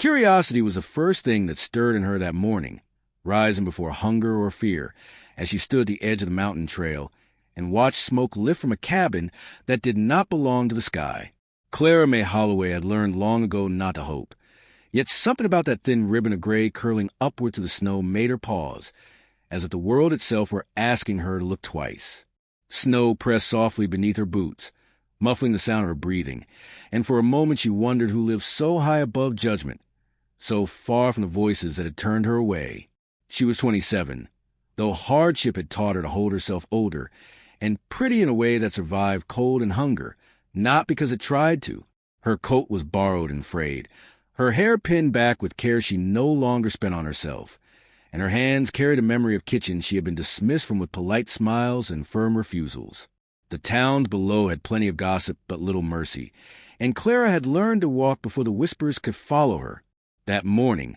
Curiosity was the first thing that stirred in her that morning, rising before hunger or fear, as she stood at the edge of the mountain trail and watched smoke lift from a cabin that did not belong to the sky. Clara May Holloway had learned long ago not to hope, yet something about that thin ribbon of gray curling upward to the snow made her pause, as if the world itself were asking her to look twice. Snow pressed softly beneath her boots, muffling the sound of her breathing, and for a moment she wondered who lived so high above judgment, so far from the voices that had turned her away. She was 27, though hardship had taught her to hold herself older, and pretty in a way that survived cold and hunger, not because it tried to. Her coat was borrowed and frayed, her hair pinned back with care she no longer spent on herself, and her hands carried a memory of kitchens she had been dismissed from with polite smiles and firm refusals. The towns below had plenty of gossip but little mercy, and Clara had learned to walk before the whispers could follow her. That morning,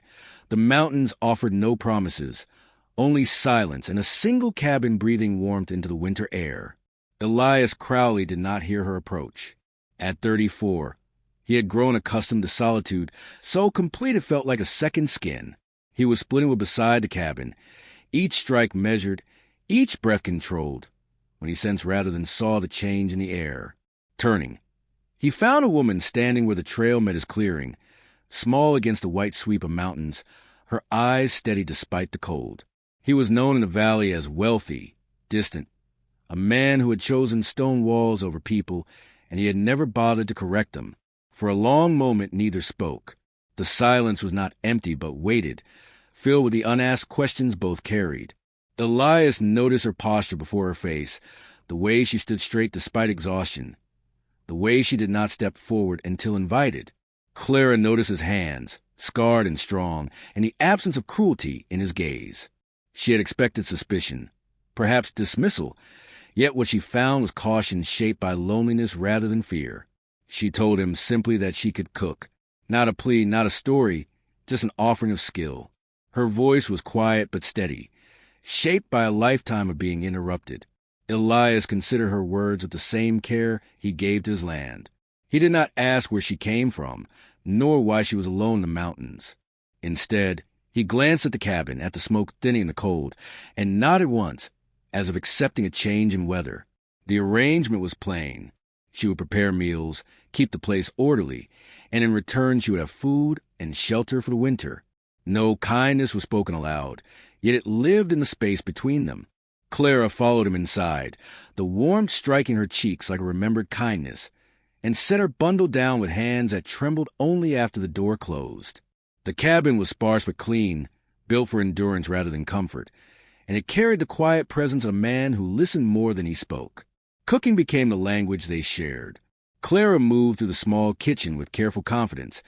the mountains offered no promises, only silence and a single cabin breathing warmth into the winter air. Elias Crowley did not hear her approach. At 34, he had grown accustomed to solitude, so complete it felt like a second skin. He was splitting wood beside the cabin, each strike measured, each breath controlled, when he sensed rather than saw the change in the air. Turning, he found a woman standing where the trail met his clearing, small against the white sweep of mountains, her eyes steady despite the cold. He was known in the valley as wealthy, distant, a man who had chosen stone walls over people, and he had never bothered to correct them. For a long moment neither spoke. The silence was not empty but weighted, filled with the unasked questions both carried. Elias noticed her posture before her face, the way she stood straight despite exhaustion, the way she did not step forward until invited. Clara noticed his hands, scarred and strong, and the absence of cruelty in his gaze. She had expected suspicion, perhaps dismissal, yet what she found was caution shaped by loneliness rather than fear. She told him simply that she could cook. Not a plea, not a story, just an offering of skill. Her voice was quiet but steady, shaped by a lifetime of being interrupted. Elias considered her words with the same care he gave to his land. He did not ask where she came from, nor why she was alone in the mountains. Instead, he glanced at the cabin, at the smoke thinning in the cold, and nodded once, as if accepting a change in weather. The arrangement was plain. She would prepare meals, keep the place orderly, and in return she would have food and shelter for the winter. No kindness was spoken aloud, yet it lived in the space between them. Clara followed him inside, the warmth striking her cheeks like a remembered kindness, and set her bundle down with hands that trembled only after the door closed. The cabin was sparse but clean, built for endurance rather than comfort, and it carried the quiet presence of a man who listened more than he spoke. Cooking became the language they shared. Clara moved through the small kitchen with careful confidence,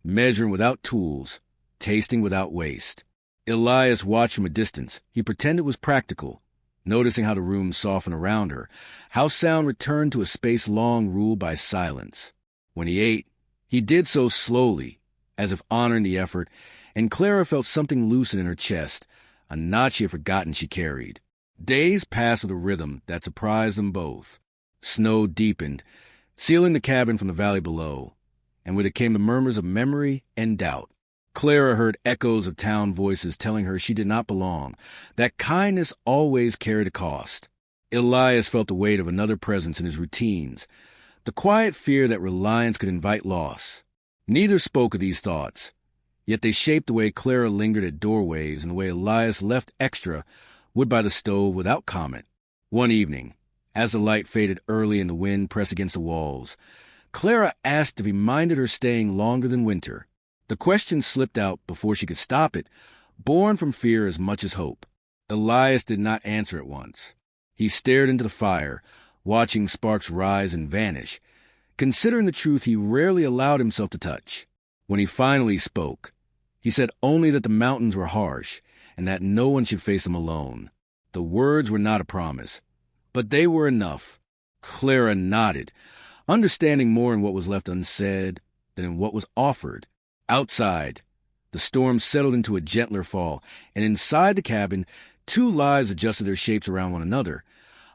measuring without tools, tasting without waste. Elias watched from a distance. He pretended it was practical, noticing how the room softened around her, how sound returned to a space long ruled by silence. When he ate, he did so slowly, as if honoring the effort, and Clara felt something loosen in her chest, a knot she had forgotten she carried. Days passed with a rhythm that surprised them both. Snow deepened, sealing the cabin from the valley below, and with it came the murmurs of memory and doubt. Clara heard echoes of town voices telling her she did not belong, that kindness always carried a cost. Elias felt the weight of another presence in his routines, the quiet fear that reliance could invite loss. Neither spoke of these thoughts, yet they shaped the way Clara lingered at doorways and the way Elias left extra wood by the stove without comment. One evening, as the light faded early and the wind pressed against the walls, Clara asked if he minded her staying longer than winter. The question slipped out before she could stop it, born from fear as much as hope. Elias did not answer at once. He stared into the fire, watching sparks rise and vanish, considering the truth he rarely allowed himself to touch. When he finally spoke, he said only that the mountains were harsh and that no one should face them alone. The words were not a promise, but they were enough. Clara nodded, understanding more in what was left unsaid than in what was offered. Outside, the storm settled into a gentler fall, and inside the cabin, two lives adjusted their shapes around one another,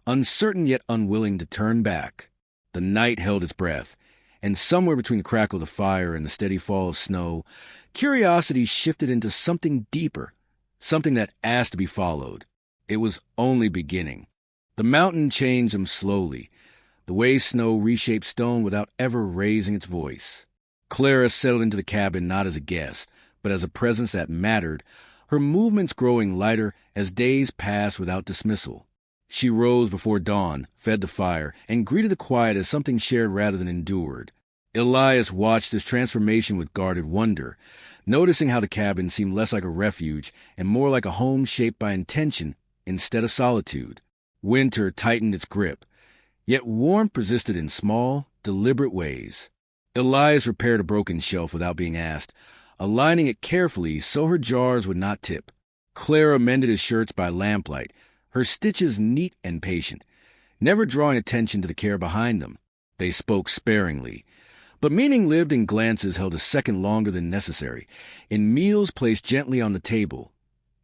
uncertain yet unwilling to turn back. The night held its breath, And somewhere between the crackle of the fire and the steady fall of snow, curiosity shifted into something deeper, something that asked to be followed. It was only beginning. The mountain changed him slowly, the way snow reshaped stone without ever raising its voice. Clara settled into the cabin not as a guest, but as a presence that mattered, her movements growing lighter as days passed without dismissal. She rose before dawn, fed the fire, and greeted the quiet as something shared rather than endured. Elias watched this transformation with guarded wonder, noticing how the cabin seemed less like a refuge and more like a home shaped by intention instead of solitude. Winter tightened its grip, yet warmth persisted in small, deliberate ways. Elias repaired a broken shelf without being asked, aligning it carefully so her jars would not tip. Clara mended his shirts by lamplight, her stitches neat and patient, never drawing attention to the care behind them. They spoke sparingly, but meaning lived in glances held a second longer than necessary, in meals placed gently on the table,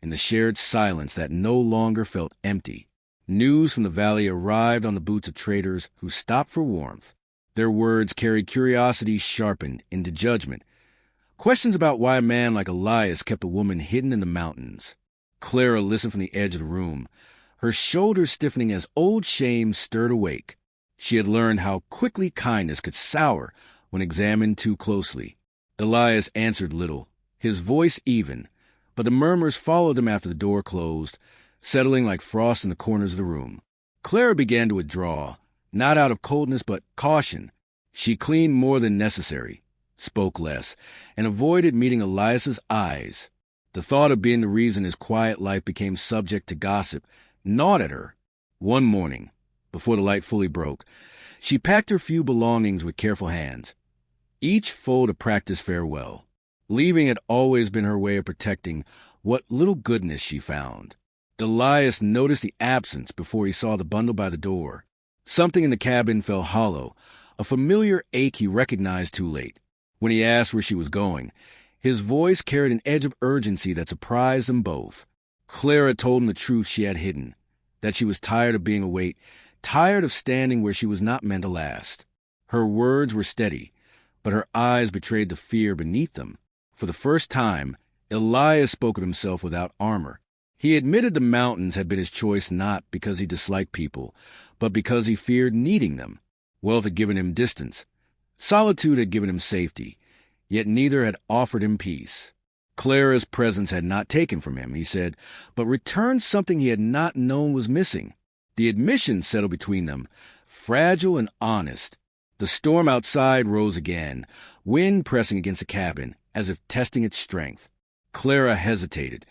in the shared silence that no longer felt empty. News from the valley arrived on the boots of traders who stopped for warmth. Their words carried curiosity sharpened into judgment, questions about why a man like Elias kept a woman hidden in the mountains. Clara listened from the edge of the room, her shoulders stiffening as old shame stirred awake. She had learned how quickly kindness could sour when examined too closely. Elias answered little, his voice even, but the murmurs followed him after the door closed, settling like frost in the corners of the room. Clara began to withdraw, not out of coldness but caution. She cleaned more than necessary, spoke less, and avoided meeting Elias's eyes. The thought of being the reason his quiet life became subject to gossip gnawed at her. One morning, before the light fully broke, she packed her few belongings with careful hands, each full to practice farewell. Leaving had always been her way of protecting what little goodness she found. Elias noticed the absence before he saw the bundle by the door. Something in the cabin felt hollow, a familiar ache he recognized too late. When he asked where she was going, his voice carried an edge of urgency that surprised them both. Clara told him the truth she had hidden, that she was tired of being a weight, tired of standing where she was not meant to last. Her words were steady, but her eyes betrayed the fear beneath them. For the first time, Elias spoke of himself without armor. He admitted the mountains had been his choice not because he disliked people, but because he feared needing them. Wealth had given him distance. Solitude had given him safety, yet neither had offered him peace. Clara's presence had not taken from him, he said, but returned something he had not known was missing. The admission settled between them, fragile and honest. The storm outside rose again, wind pressing against the cabin, as if testing its strength. Clara hesitated,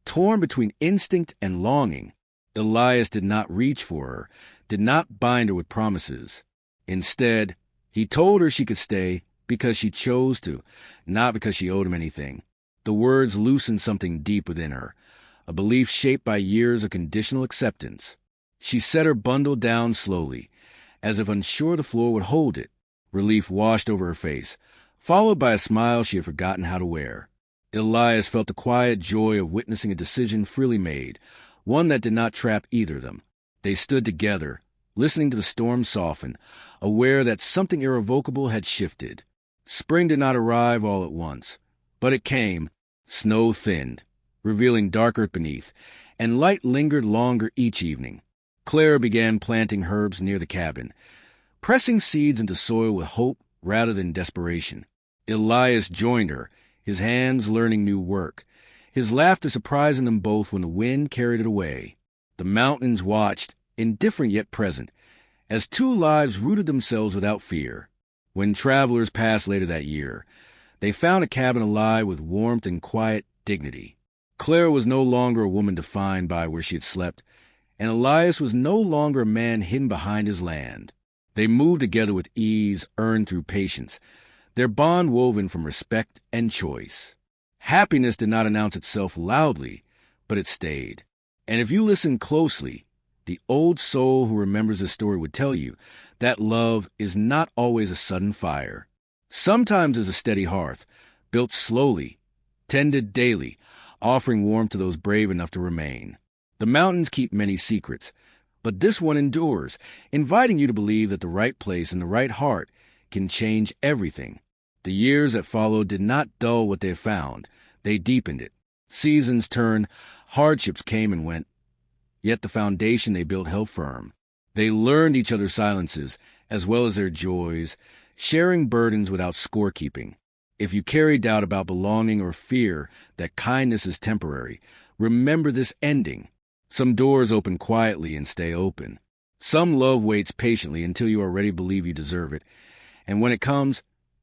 torn between instinct and longing. Elias did not reach for her, did not bind her with promises. Instead, he told her she could stay because she chose to, not because she owed him anything. The words loosened something deep within her, a belief shaped by years of conditional acceptance. She set her bundle down slowly, as if unsure the floor would hold it. Relief washed over her face, followed by a smile she had forgotten how to wear. Elias felt the quiet joy of witnessing a decision freely made, one that did not trap either of them. They stood together, listening to the storm soften, aware that something irrevocable had shifted. Spring did not arrive all at once, but it came. Snow thinned, revealing dark earth beneath, and light lingered longer each evening. Clara began planting herbs near the cabin, pressing seeds into soil with hope rather than desperation. Elias joined her, his hands learning new work, his laughter surprising them both when the wind carried it away. The mountains watched, indifferent yet present, as two lives rooted themselves without fear. When travelers passed later that year, they found a cabin alive with warmth and quiet dignity. Clara was no longer a woman defined by where she had slept, and Elias was no longer a man hidden behind his land. They moved together with ease earned through patience, their bond woven from respect and choice. Happiness did not announce itself loudly, but it stayed. And if you listen closely, the old soul who remembers this story would tell you that love is not always a sudden fire. Sometimes it's a steady hearth, built slowly, tended daily, offering warmth to those brave enough to remain. The mountains keep many secrets, but this one endures, inviting you to believe that the right place and the right heart can change everything. The years that followed did not dull what they found. They deepened it. Seasons turned, hardships came and went, yet the foundation they built held firm. They learned each other's silences, as well as their joys, sharing burdens without scorekeeping. If you carry doubt about belonging or fear that kindness is temporary, remember this ending. Some doors open quietly and stay open. Some love waits patiently until you already believe you deserve it. And when it comes,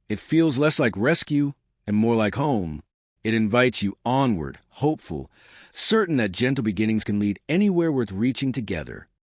it feels less like rescue and more like home. It invites you onward, hopeful, certain that gentle beginnings can lead anywhere worth reaching together.